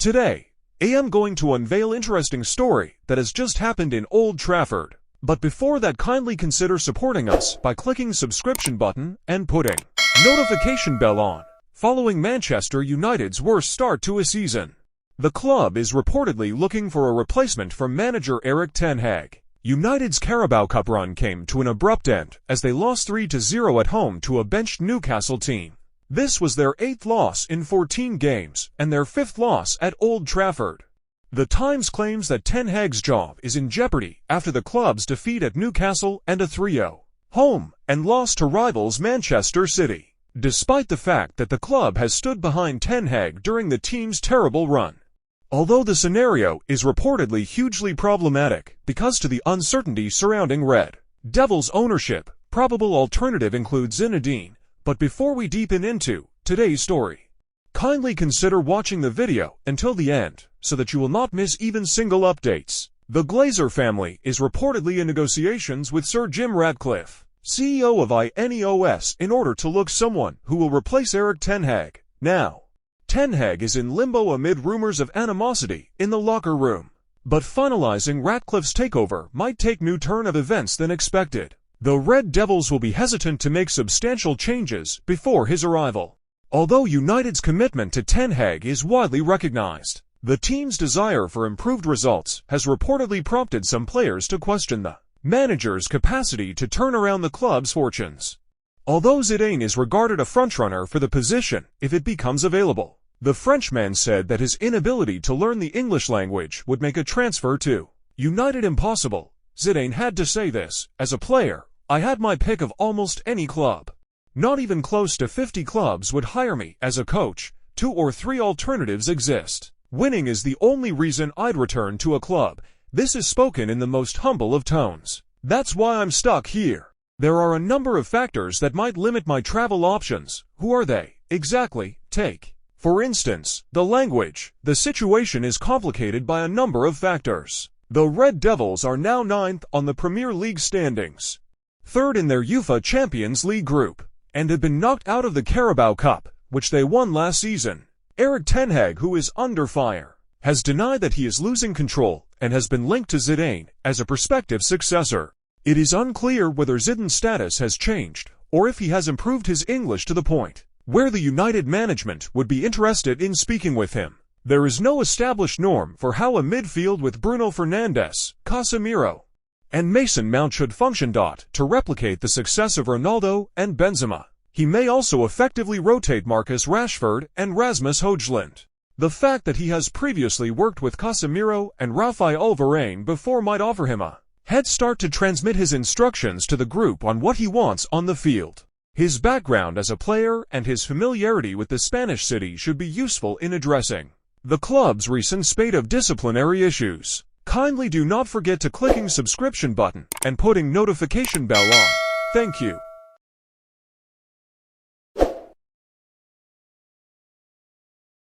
Today, I am going to unveil interesting story that has just happened in Old Trafford. But before that, kindly consider supporting us by clicking subscription button and putting notification bell on. Following Manchester United's worst start to a season, the club is reportedly looking for a replacement for manager Erik ten Hag. United's Carabao Cup run came to an abrupt end as they lost 3-0 at home to a benched Newcastle team. This was their 8th loss in 14 games and their 5th loss at Old Trafford. The Times claims that ten Hag's job is in jeopardy after the club's defeat at Newcastle and a 3-0 home and loss to rivals Manchester City, despite the fact that the club has stood behind ten Hag during the team's terrible run. Although the scenario is reportedly hugely problematic because to the uncertainty surrounding Red Devils ownership, probable alternative includes ZIDANE. But before we deepen into today's story, kindly consider watching the video until the end so that you will not miss even single updates. The Glazer family is reportedly in negotiations with Sir Jim Ratcliffe, CEO of INEOS, in order to look someone who will replace Erik ten Hag. Now, ten Hag is in limbo amid rumors of animosity in the locker room. But finalizing Ratcliffe's takeover might take new turn of events than expected. The Red Devils will be hesitant to make substantial changes before his arrival. Although United's commitment to ten Hag is widely recognized, the team's desire for improved results has reportedly prompted some players to question the manager's capacity to turn around the club's fortunes. Although Zidane is regarded a frontrunner for the position if it becomes available, the Frenchman said that his inability to learn the English language would make a transfer to United impossible. Zidane had to say this: "As a player, I had my pick of almost any club. Not even close to 50 clubs would hire me. As a coach, 2 or 3 alternatives exist. Winning is the only reason I'd return to a club." This is spoken in the most humble of tones. "That's why I'm stuck here. There are a number of factors that might limit my travel options." Who are they? Exactly. Take, for instance, the language. The situation is complicated by a number of factors. The Red Devils are now 9th on the Premier League standings, 3rd in their UEFA Champions League group, and have been knocked out of the Carabao Cup, which they won last season. Erik ten Hag, who is under fire, has denied that he is losing control and has been linked to Zidane as a prospective successor. It is unclear whether Zidane's status has changed or if he has improved his English to the point where the United management would be interested in speaking with him. There is no established norm for how a midfield with Bruno Fernandes, Casemiro, and Mason Mount should function. To replicate the success of Ronaldo and Benzema, he may also effectively rotate Marcus Rashford and Rasmus Højlund. The fact that he has previously worked with Casemiro and Raphael Varane before might offer him a head start to transmit his instructions to the group on what he wants on the field. His background as a player and his familiarity with the Spanish city should be useful in addressing the club's recent spate of disciplinary issues. Kindly do not forget to clicking subscription button and putting notification bell on. Thank you.